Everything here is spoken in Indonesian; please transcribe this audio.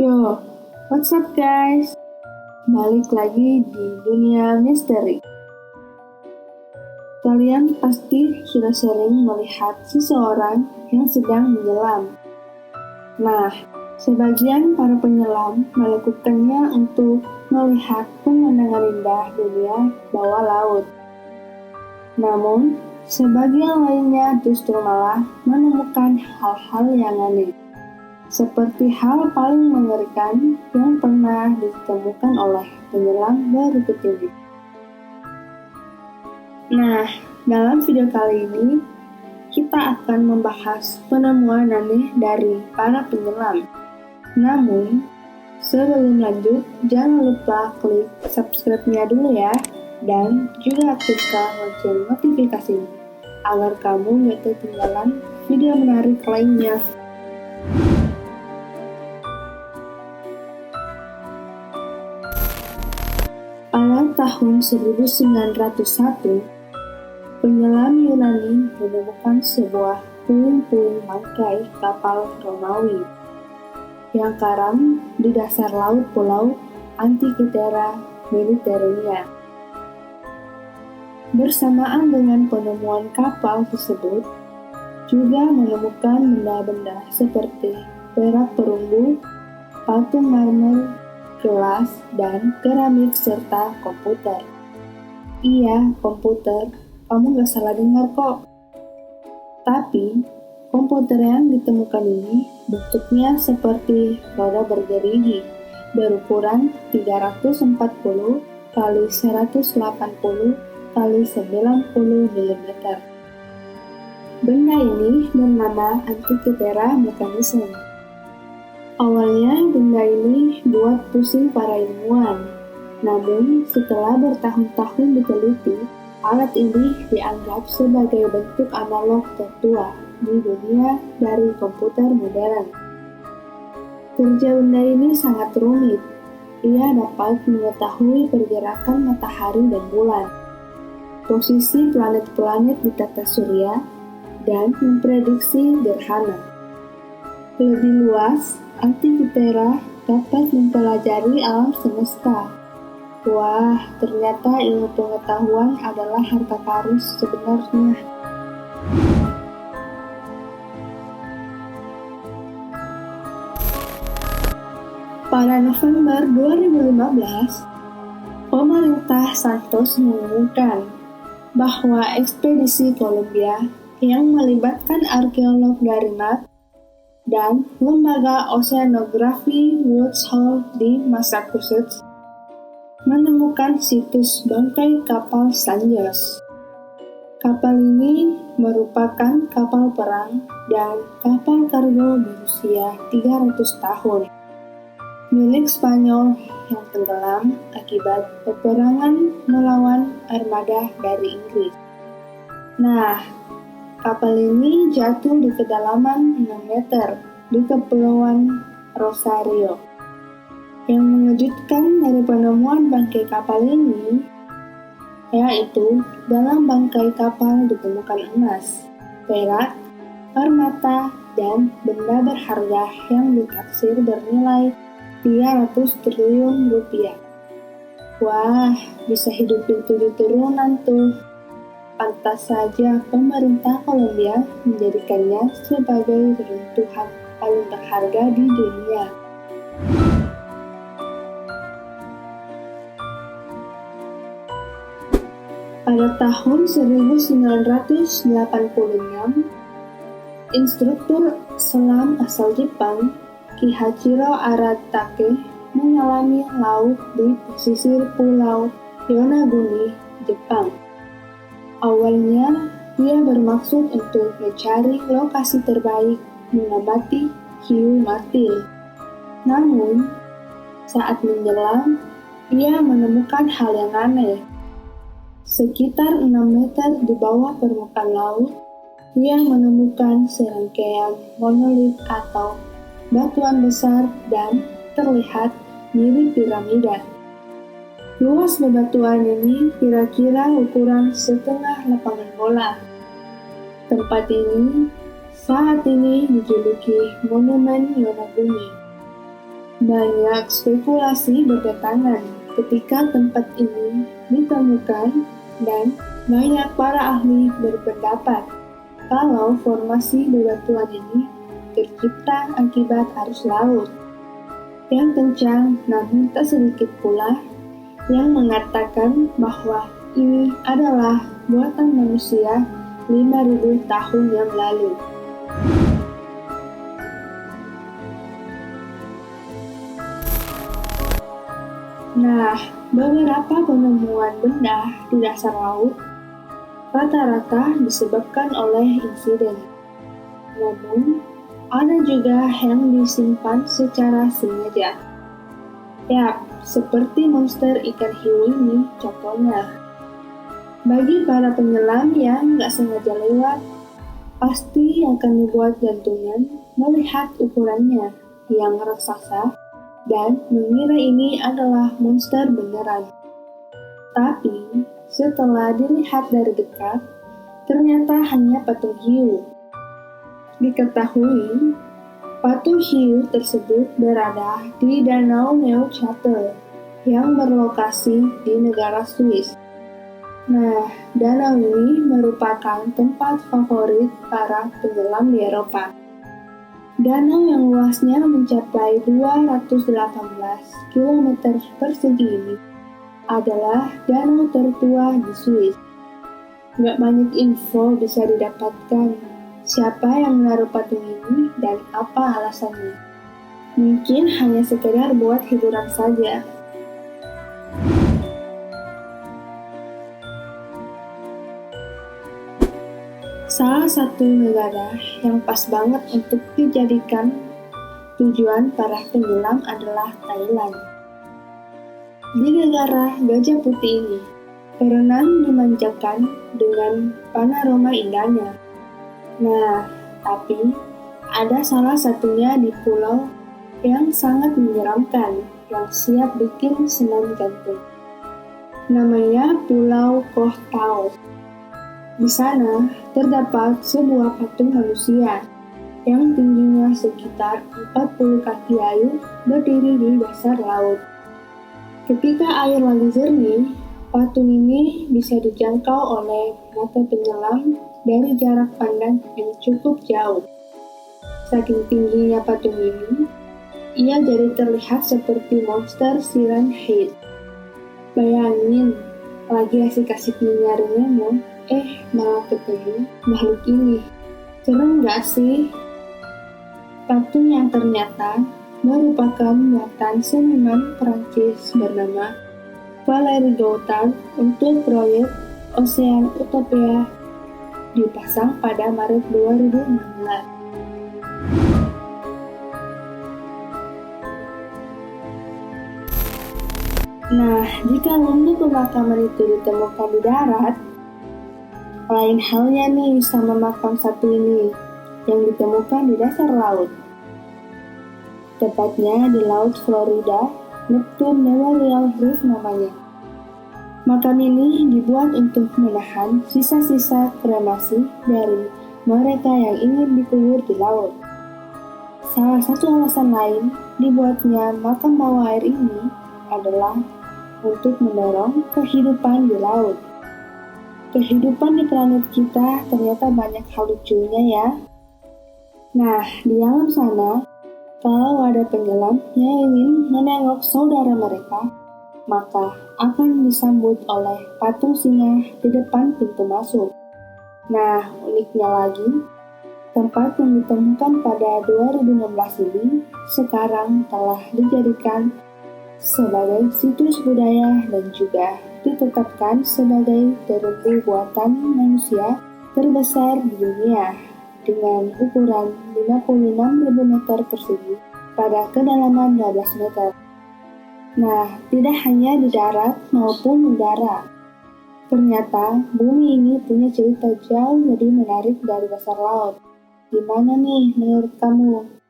Yo, what's up guys? Balik lagi di dunia misteri. Kalian pasti sudah sering melihat seseorang yang sedang menyelam. Nah, sebagian para penyelam melakukannya untuk melihat pemandangan indah dunia bawah laut. Namun, sebagian lainnya justru malah menemukan hal-hal yang aneh. Seperti hal paling mengerikan yang pernah ditemukan oleh penyelam berikut ini. Nah, dalam video kali ini, kita akan membahas penemuan aneh dari para penyelam. Namun, sebelum lanjut, jangan lupa klik subscribe-nya dulu ya, dan juga aktifkan lonceng notifikasinya, agar kamu gak ketinggalan video menarik lainnya. Pada tahun 1901, penyelam Yunani menemukan sebuah puing-puing bangkai kapal Romawi yang karam di dasar laut pulau Antikythera Mediterania. Bersamaan dengan penemuan kapal tersebut, juga menemukan benda-benda seperti perak perunggu, patung marmer, gelas, dan keramik serta komputer. Iya, komputer, kamu gak salah dengar kok. Tapi, komputer yang ditemukan ini bentuknya seperti roda bergerigi, berukuran 340 x 180 x 90 mm. Benda ini bernama Antikythera mechanism. Awalnya benda ini buat pusing para ilmuwan, namun setelah bertahun-tahun diteliti, alat ini dianggap sebagai bentuk analog tertua di dunia dari komputer modern. Kerja benda ini sangat rumit. Ia dapat mengetahui pergerakan matahari dan bulan, posisi planet-planet di tata surya, dan memprediksi gerhana. Lebih luas, Antikythera dapat mempelajari alam semesta. Wah, ternyata ilmu pengetahuan adalah harta karun sebenarnya. Pada November 2015, pemerintah Santos mengumumkan bahwa ekspedisi Columbia yang melibatkan arkeolog dari NAT dan Lembaga Oceanografi Woods Hole di Massachusetts menemukan situs bangkai kapal Sanjos. Kapal ini merupakan kapal perang dan kapal kargo berusia 300 tahun, milik Spanyol yang tenggelam akibat peperangan melawan armada dari Inggris. Nah, kapal ini jatuh di kedalaman 6 meter di Kepulauan Rosario. Yang mengejutkan dari penemuan bangkai kapal ini, yaitu dalam bangkai kapal ditemukan emas, perak, permata, dan benda berharga yang ditaksir bernilai 300 triliun rupiah. Wah, bisa hidupin 7 turunan tuh. Pantas saja pemerintah Columbia menjadikannya sebagai runtuhan paling berharga di dunia. Pada tahun 1986, instruktur selam asal Jepang, Kihachiro Aratake, menyelami laut di pesisir pulau Yonaguni, Jepang. Awalnya, dia bermaksud untuk mencari lokasi terbaik mengamati hiu martil. Namun, saat menyelam, ia menemukan hal yang aneh. Sekitar 6 meter di bawah permukaan laut, ia menemukan serangkaian monolit atau batuan besar dan terlihat mirip piramida. Luas bebatuan ini kira-kira ukuran setengah lapangan bola. Tempat ini saat ini dijuluki Monumen Yonaguni. Banyak spekulasi berdatangan ketika tempat ini ditemukan dan banyak para ahli berpendapat kalau formasi bebatuan ini tercipta akibat arus laut yang kencang, namun tak sedikit pula yang mengatakan bahwa ini adalah buatan manusia 5.000 tahun yang lalu. Nah, beberapa penemuan benda di dasar laut rata-rata disebabkan oleh insiden. Namun, ada juga yang disimpan secara sengaja. Yap, seperti monster ikan hiu ini contohnya. Bagi para penyelam yang nggak sengaja lewat, pasti akan dibuat jantungan melihat ukurannya yang raksasa dan mengira ini adalah monster beneran. Tapi, setelah dilihat dari dekat, ternyata hanya patung hiu. Diketahui, patung hiu tersebut berada di Danau Neuchâtel yang berlokasi di negara Swiss. Nah, danau ini merupakan tempat favorit para penyelam di Eropa. Danau yang luasnya mencapai 218 km persegi ini adalah danau tertua di Swiss. Gak banyak info bisa didapatkan siapa yang menaruh patung ini dan apa alasannya. Mungkin hanya sekedar buat hiburan saja. Salah satu negara yang pas banget untuk dijadikan tujuan para penyelam adalah Thailand. Di negara Gajah Putih ini, berenang dimanjakan dengan panorama indahnya. Nah, tapi ada salah satunya di pulau yang sangat menyeramkan yang siap bikin senam jantung. Namanya Pulau Koh Tao. Di sana terdapat sebuah patung manusia yang tingginya sekitar 40 kaki air berdiri di dasar laut. Ketika air lagi jernih, patung ini bisa dijangkau oleh mata penyelam dari jarak pandang yang cukup jauh. Saking tingginya patung ini, ia jadi terlihat seperti monster Siren Head. Bayangin, lagi asik-asiknya nyari Nemo, malah ketemu makhluk ini. Serem gak sih? Patung yang ternyata merupakan buatan seniman Prancis bernama Valéry Gautard untuk proyek Ocean Utopia dipasang pada Maret 2016. Nah, jika lumba pemakaman itu ditemukan di darat, lain halnya nih sama makam satu ini yang ditemukan di dasar laut. Tepatnya di Laut Florida, Neptune Memorial Reef namanya. Makam ini dibuat untuk menahan sisa-sisa kremasi dari mereka yang ingin dikubur di laut. Salah satu alasan lain dibuatnya makam bawah air ini adalah untuk mendorong kehidupan di laut. Kehidupan di planet kita ternyata banyak hal lucunya ya. Nah, di alam sana, kalau ada penyelam yang ingin menengok saudara mereka, maka akan disambut oleh patung singa di depan pintu masuk. Nah, uniknya lagi, tempat yang ditemukan pada 2016 ini sekarang telah dijadikan sebagai situs budaya dan juga ditetapkan sebagai terumbu buatan manusia terbesar di dunia dengan ukuran 56.000 meter persegi pada kedalaman 12 meter. Nah, tidak hanya di darat maupun udara. Ternyata bumi ini punya cerita jauh lebih menarik dari dasar laut. Gimana nih menurut kamu?